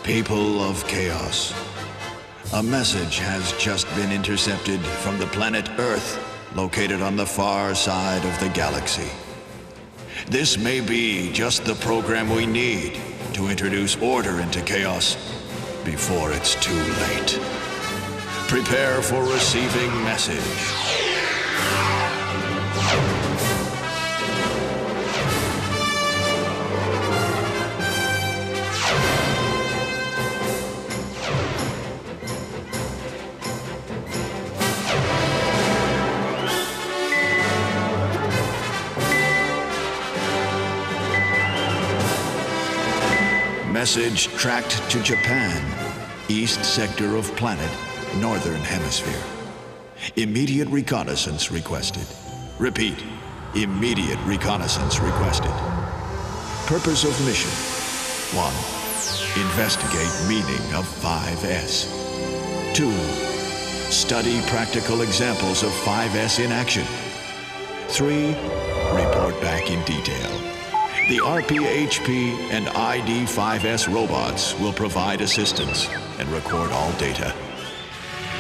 People of Chaos, a message has just been intercepted from the planet Earth, located on the far side of the galaxy. This may be just the program we need to introduce order into chaos before it's too late. Prepare for receiving message. Message tracked to Japan, east sector of planet, northern hemisphere. Immediate reconnaissance requested. Repeat, immediate reconnaissance requested. Purpose of mission: 1. Investigate meaning of 5S. 2. Study practical examples of 5S in action. 3. Report back in detail. The RPHP and ID5S robots will provide assistance and record all data.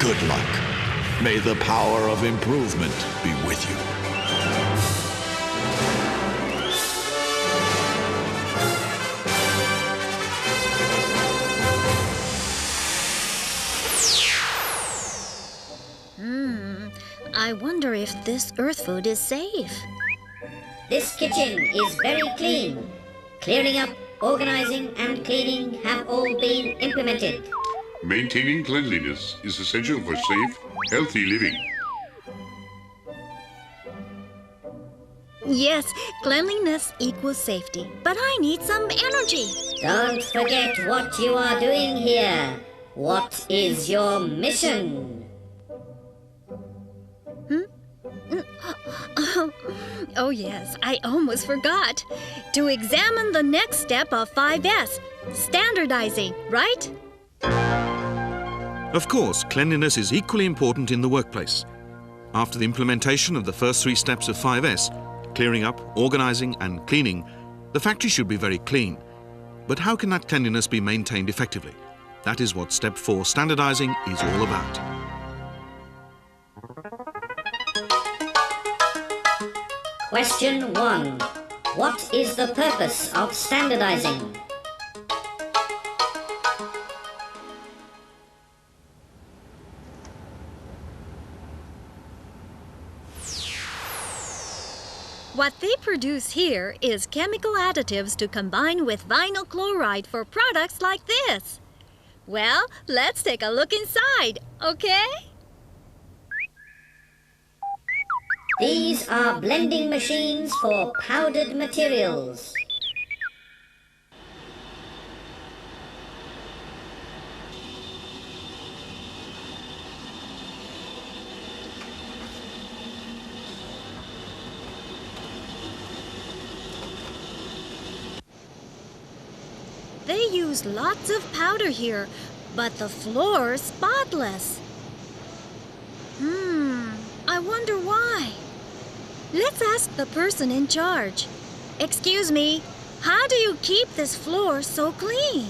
Good luck. May the power of improvement be with you. I wonder if this Earth food is safe. This kitchen is very clean. Clearing up, organizing, and cleaning have all been implemented. Maintaining cleanliness is essential for safe, healthy living. Yes, cleanliness equals safety, but I need some energy. Don't forget what you are doing here. What is your mission? Oh yes, I almost forgot. To examine the next step of 5S, standardizing, right? Of course, cleanliness is equally important in the workplace. After the implementation of the first 3 steps of 5S, clearing up, organizing and cleaning, the factory should be very clean. But how can that cleanliness be maintained effectively? That is what step 4 standardizing is all about. Question 1. What is the purpose of standardizing? What they produce here is chemical additives to combine with vinyl chloride for products like this. Well, let's take a look inside, okay? These are blending machines for powdered materials. They use lots of powder here, but the floor's spotless. I wonder why. Let's ask the person in charge. Excuse me, how do you keep this floor so clean?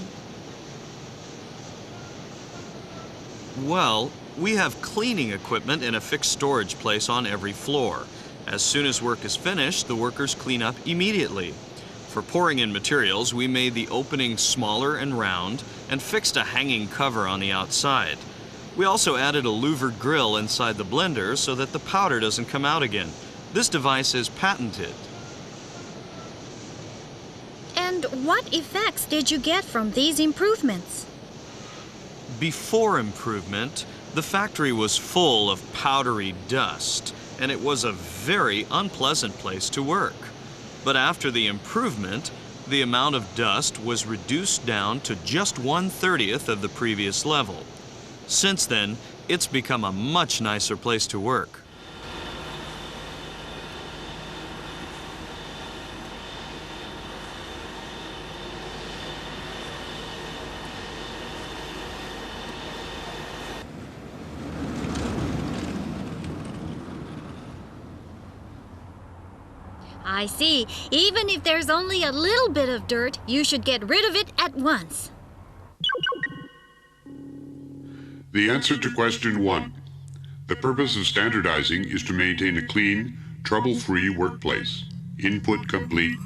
Well, we have cleaning equipment in a fixed storage place on every floor. As soon as work is finished, the workers clean up immediately. For pouring in materials, we made the opening smaller and round and fixed a hanging cover on the outside. We also added a louvered grill inside the blender so that the powder doesn't come out again. This device is patented. And what effects did you get from these improvements? Before improvement, the factory was full of powdery dust, and it was a very unpleasant place to work. But after the improvement, the amount of dust was reduced down to just 1/30th of the previous level. Since then, it's become a much nicer place to work. I see. Even if there's only a little bit of dirt, you should get rid of it at once. The answer to question 1. The purpose of standardizing is to maintain a clean, trouble-free workplace. Input complete.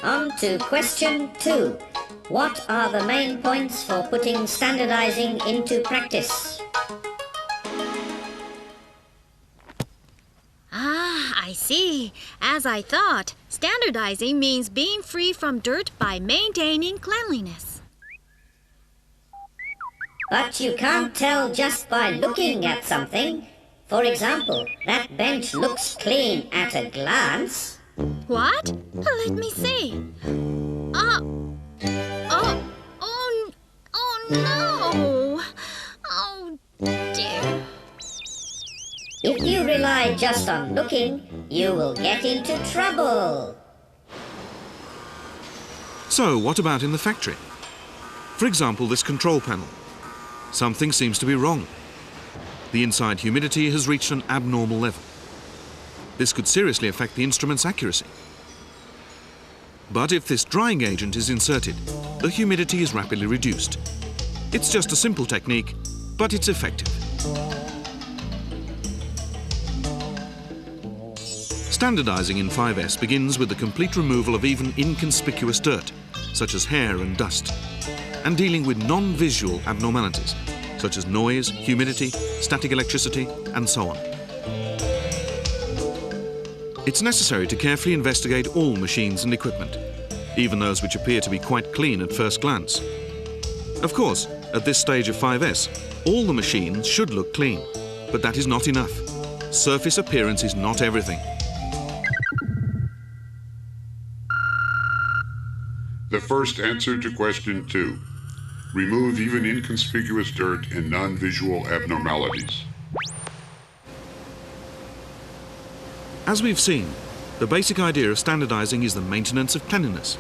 On to question 2. What are the main points for putting standardizing into practice? I see. As I thought, standardizing means being free from dirt by maintaining cleanliness. But you can't tell just by looking at something. For example, that bench looks clean at a glance. What? Let me see. Oh no! Oh dear. If you rely just on looking, you will get into trouble. So, what about in the factory? For example, this control panel. Something seems to be wrong. The inside humidity has reached an abnormal level. This could seriously affect the instrument's accuracy. But if this drying agent is inserted, the humidity is rapidly reduced. It's just a simple technique, but it's effective. Standardizing in 5S begins with the complete removal of even inconspicuous dirt, such as hair and dust, and dealing with non-visual abnormalities, such as noise, humidity, static electricity, and so on. It's necessary to carefully investigate all machines and equipment, even those which appear to be quite clean at first glance. Of course, at this stage of 5S, all the machines should look clean, but that is not enough. Surface appearance is not everything. The first answer to question 2. Remove even inconspicuous dirt and non-visual abnormalities. As we've seen, the basic idea of standardizing is the maintenance of cleanliness.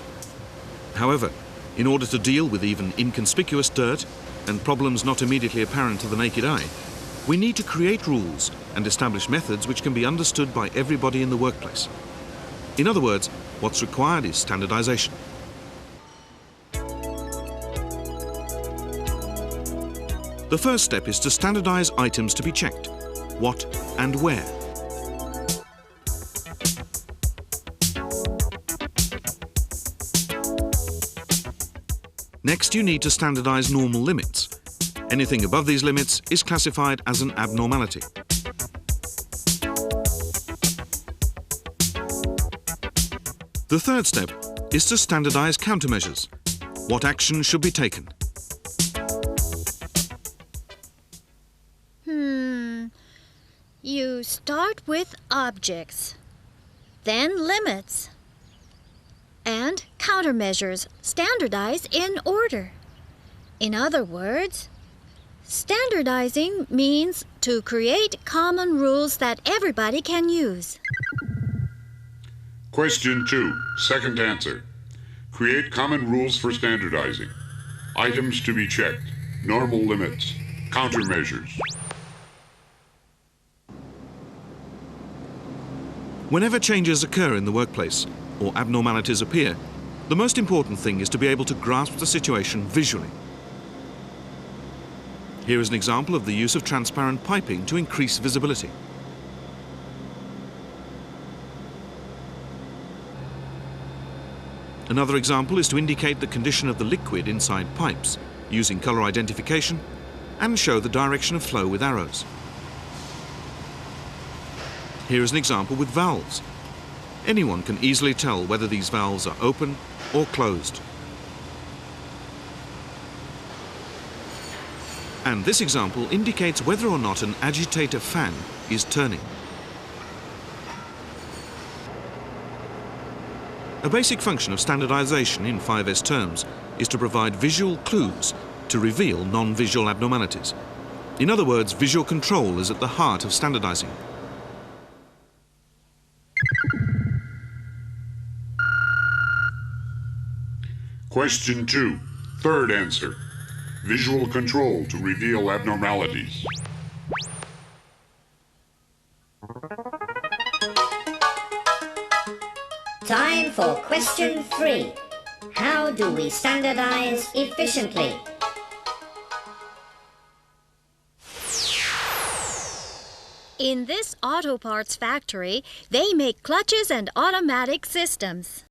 However, in order to deal with even inconspicuous dirt and problems not immediately apparent to the naked eye, we need to create rules and establish methods which can be understood by everybody in the workplace. In other words, what's required is standardization. The first step is to standardize items to be checked. What and where. Next, you need to standardize normal limits. Anything above these limits is classified as an abnormality. The third step is to standardize countermeasures. What action should be taken? You start with objects, then limits, and countermeasures standardize in order. In other words, standardizing means to create common rules that everybody can use. Question 2. Second answer. Create common rules for standardizing. Items to be checked. Normal limits. Countermeasures. Whenever changes occur in the workplace or abnormalities appear, the most important thing is to be able to grasp the situation visually. Here is an example of the use of transparent piping to increase visibility. Another example is to indicate the condition of the liquid inside pipes using color identification and show the direction of flow with arrows. Here is an example with valves. Anyone can easily tell whether these valves are open or closed. And this example indicates whether or not an agitator fan is turning. A basic function of standardization in 5S terms is to provide visual clues to reveal non-visual abnormalities. In other words, visual control is at the heart of standardizing. Question 2. Third answer. Visual control to reveal abnormalities. Time for question 3. How do we standardize efficiently? In this auto parts factory, they make clutches and automatic systems.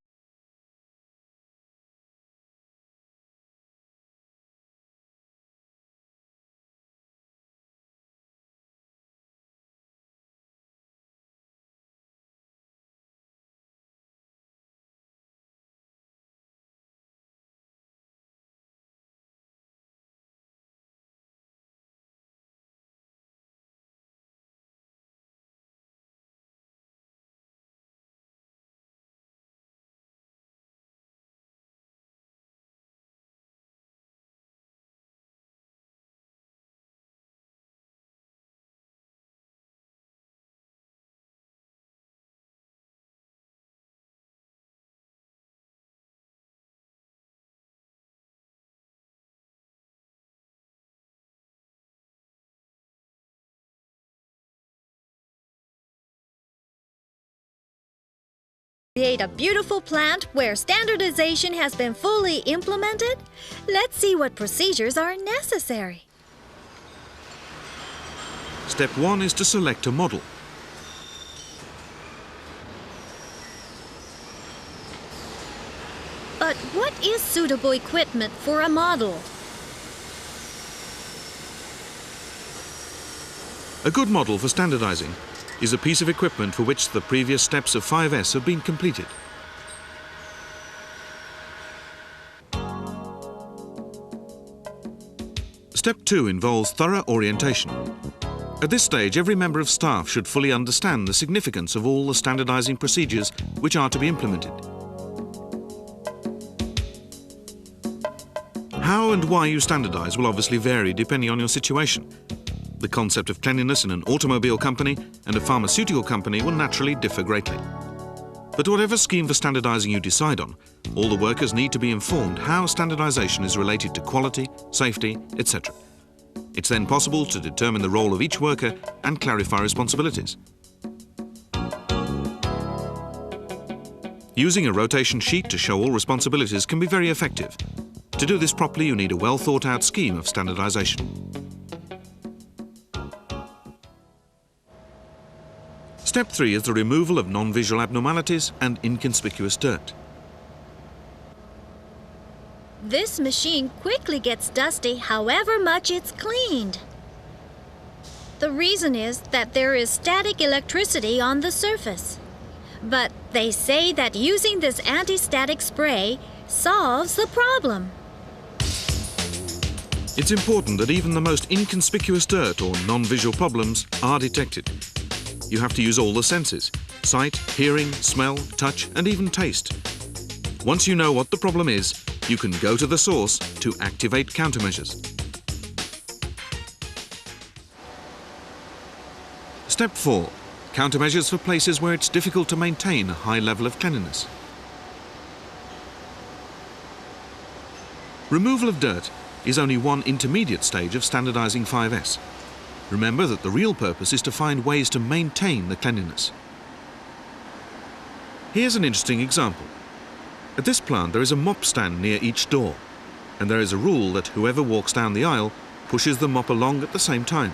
Create a beautiful plant where standardization has been fully implemented? Let's see what procedures are necessary. Step 1 is to select a model. But what is suitable equipment for a model? A good model for standardizing is a piece of equipment for which the previous steps of 5S have been completed. Step 2 involves thorough orientation. At this stage, every member of staff should fully understand the significance of all the standardizing procedures which are to be implemented. How and why you standardize will obviously vary depending on your situation. The concept of cleanliness in an automobile company and a pharmaceutical company will naturally differ greatly. But whatever scheme for standardizing you decide on, all the workers need to be informed how standardization is related to quality, safety, etc. It's then possible to determine the role of each worker and clarify responsibilities. Using a rotation sheet to show all responsibilities can be very effective. To do this properly, you need a well-thought-out scheme of standardization. Step 3 is the removal of non-visual abnormalities and inconspicuous dirt. This machine quickly gets dusty however much it's cleaned. The reason is that there is static electricity on the surface. But they say that using this anti-static spray solves the problem. It's important that even the most inconspicuous dirt or non-visual problems are detected. You have to use all the senses: sight, hearing, smell, touch, and even taste. Once you know what the problem is, you can go to the source to activate countermeasures. Step 4. Countermeasures for places where it's difficult to maintain a high level of cleanliness. Removal of dirt is only one intermediate stage of standardizing 5S. Remember that the real purpose is to find ways to maintain the cleanliness. Here's an interesting example. At this plant there is a mop stand near each door, and there is a rule that whoever walks down the aisle pushes the mop along at the same time.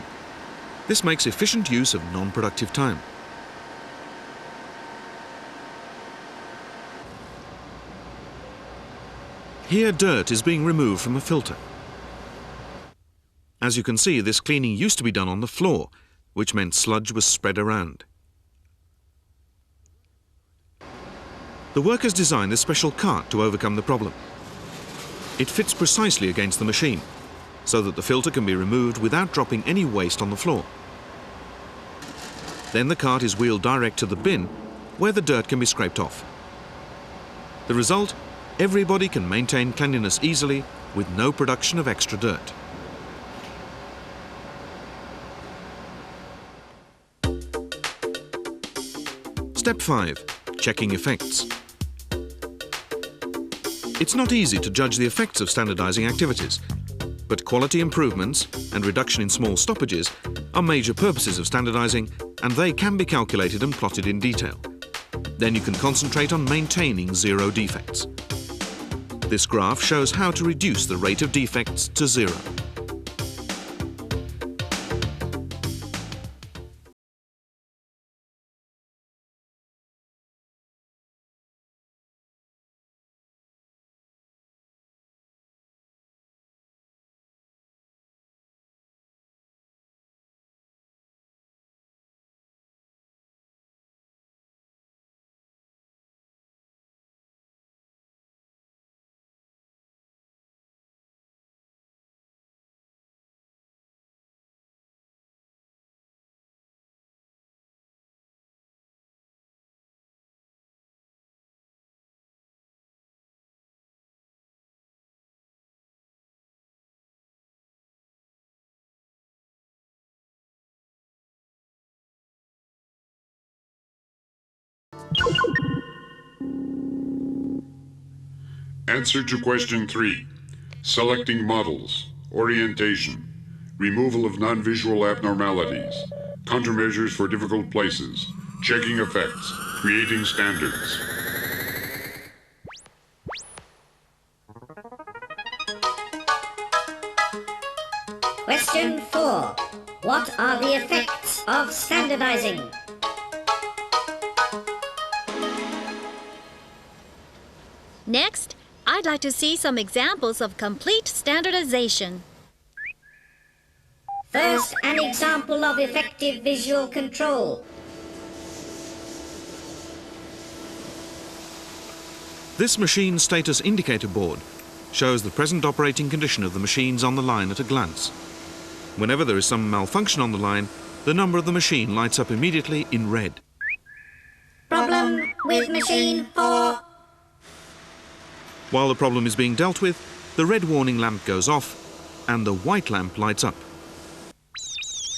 This makes efficient use of non-productive time. Here dirt is being removed from a filter. As you can see, this cleaning used to be done on the floor, which meant sludge was spread around. The workers designed a special cart to overcome the problem. It fits precisely against the machine, so that the filter can be removed without dropping any waste on the floor. Then the cart is wheeled direct to the bin, where the dirt can be scraped off. The result? Everybody can maintain cleanliness easily with no production of extra dirt. Step 5. Checking effects. It's not easy to judge the effects of standardizing activities, but quality improvements and reduction in small stoppages are major purposes of standardizing, and they can be calculated and plotted in detail. Then you can concentrate on maintaining zero defects. This graph shows how to reduce the rate of defects to zero. Answer to question 3. Selecting models, orientation, removal of non-visual abnormalities, countermeasures for difficult places, checking effects, creating standards. Question 4. What are the effects of standardizing? Next, I'd like to see some examples of complete standardization. First, an example of effective visual control. This machine status indicator board shows the present operating condition of the machines on the line at a glance. Whenever there is some malfunction on the line, the number of the machine lights up immediately in red. Problem with machine 4. While the problem is being dealt with, the red warning lamp goes off and the white lamp lights up.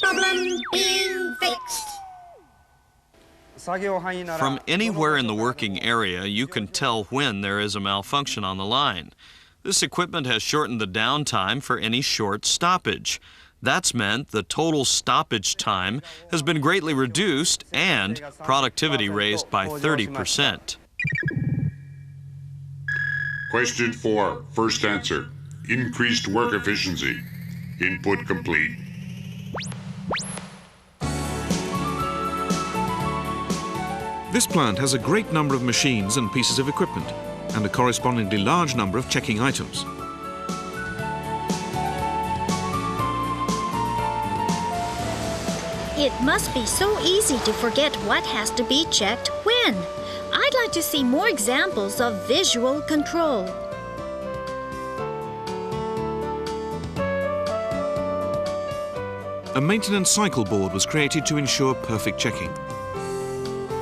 Problem being fixed. From anywhere in the working area, you can tell when there is a malfunction on the line. This equipment has shortened the downtime for any short stoppage. That's meant the total stoppage time has been greatly reduced and productivity raised by 30%. Question 4. First answer. Increased work efficiency. Input complete. This plant has a great number of machines and pieces of equipment, and a correspondingly large number of checking items. It must be so easy to forget what has to be checked when. I'd like to see more examples of visual control. A maintenance cycle board was created to ensure perfect checking.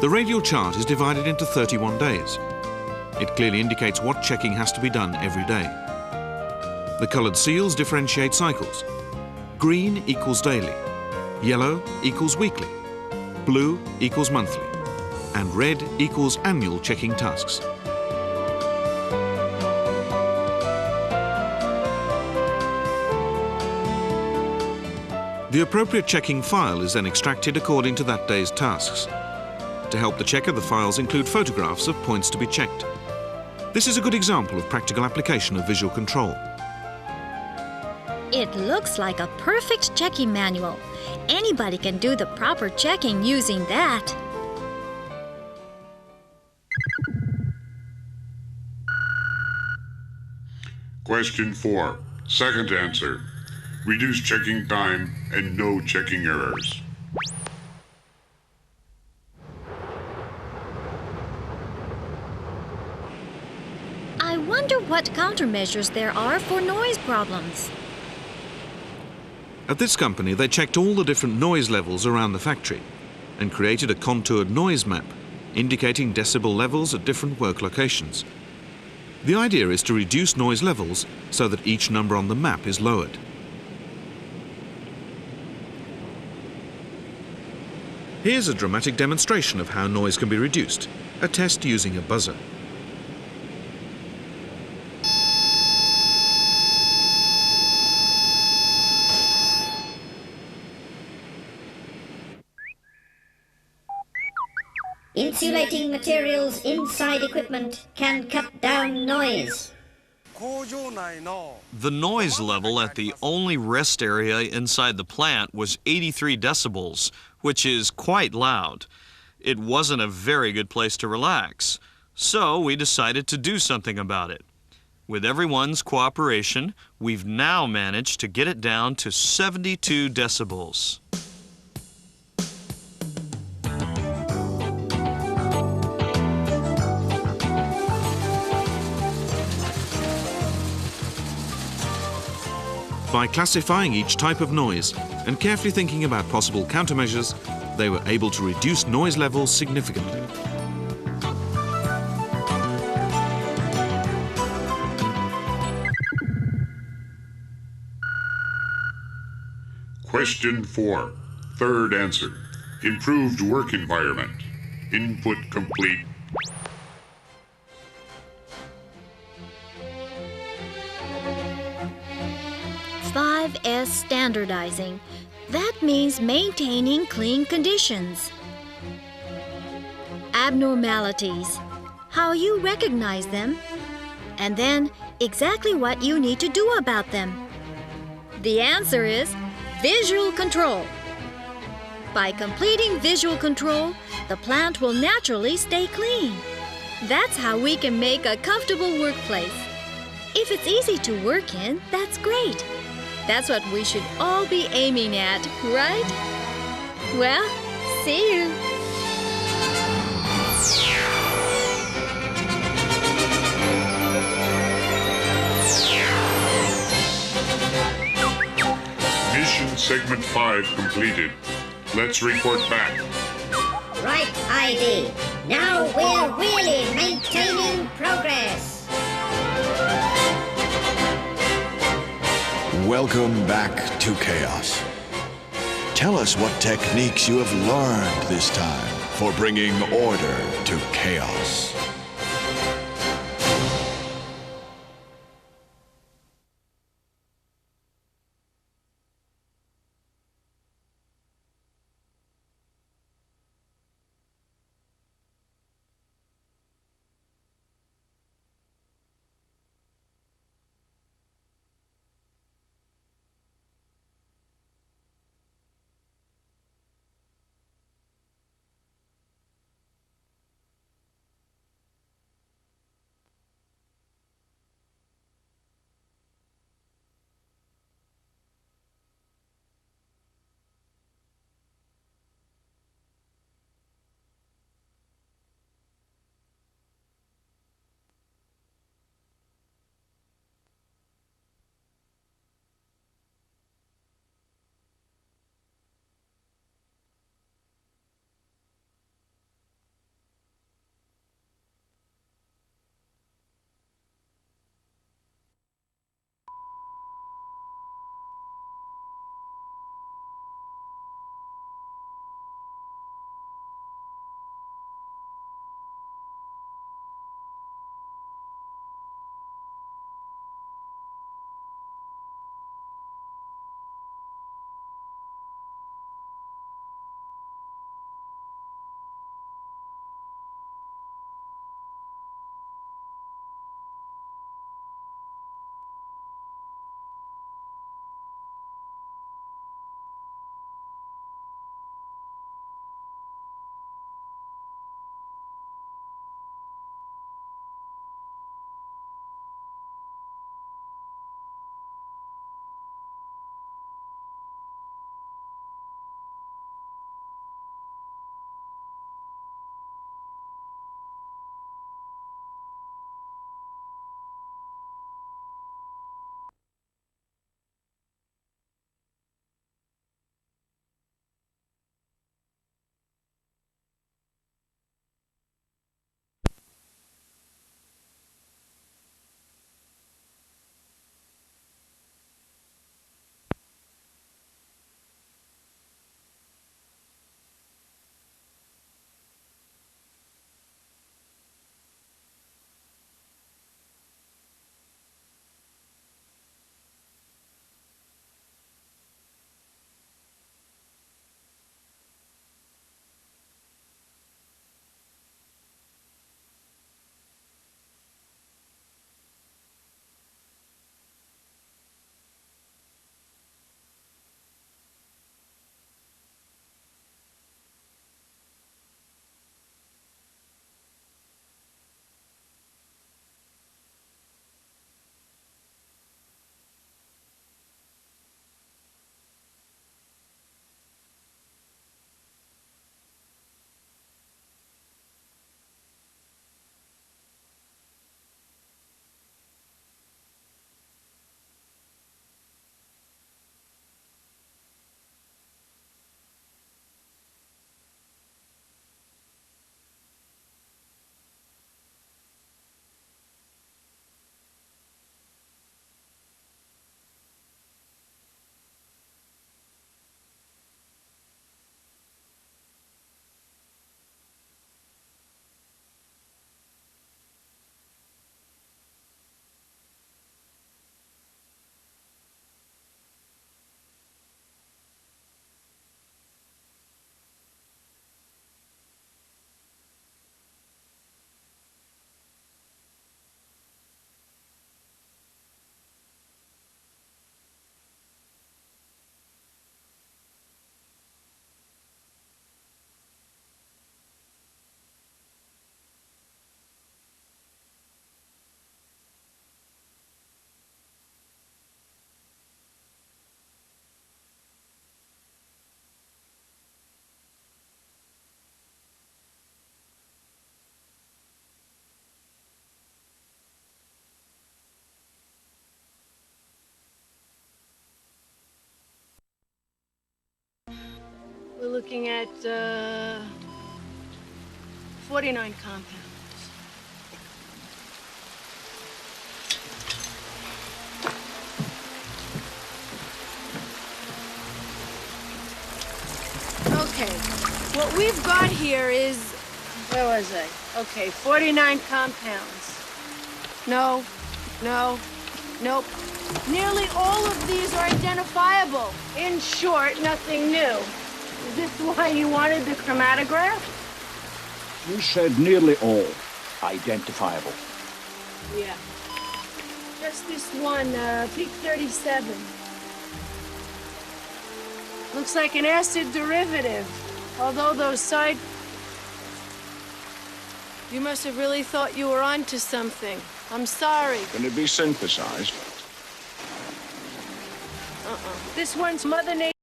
The radial chart is divided into 31 days. It clearly indicates what checking has to be done every day. The coloured seals differentiate cycles. Green equals daily, yellow equals weekly, blue equals monthly, and red equals annual checking tasks. The appropriate checking file is then extracted according to that day's tasks. To help the checker, the files include photographs of points to be checked. This is a good example of practical application of visual control. It looks like a perfect checking manual. Anybody can do the proper checking using that. Question 4. Second answer. Reduce checking time and no checking errors. I wonder what countermeasures there are for noise problems. At this company, they checked all the different noise levels around the factory and created a contoured noise map indicating decibel levels at different work locations. The idea is to reduce noise levels so that each number on the map is lowered. Here's a dramatic demonstration of how noise can be reduced, a test using a buzzer. Insulating materials inside equipment can cut down noise. The noise level at the only rest area inside the plant was 83 decibels, which is quite loud. It wasn't a very good place to relax, so we decided to do something about it. With everyone's cooperation, we've now managed to get it down to 72 decibels. By classifying each type of noise and carefully thinking about possible countermeasures, they were able to reduce noise levels significantly. Question 4. Third answer. Improved work environment. Input complete. S standardizing. That means maintaining clean conditions. Abnormalities. How you recognize them. And then exactly what you need to do about them. The answer is visual control. By completing visual control, the plant will naturally stay clean. That's how we can make a comfortable workplace. If it's easy to work in, that's great. That's what we should all be aiming at, right? Well, see you. Mission Segment 5 completed. Let's report back. Right ID. Now we're really maintaining progress. Welcome back to Chaos. Tell us what techniques you have learned this time for bringing order to chaos. looking at 49 compounds. Okay, what we've got here is, where was I? Okay, 49 compounds. No, nope. Nearly all of these are identifiable. In short, nothing new. Is this why you wanted the chromatograph? You said nearly all identifiable. Yeah. Just this one, peak 37. Looks like an acid derivative. Although those side... You must have really thought you were onto something. I'm sorry. Can it be synthesized? This one's Mother Nature.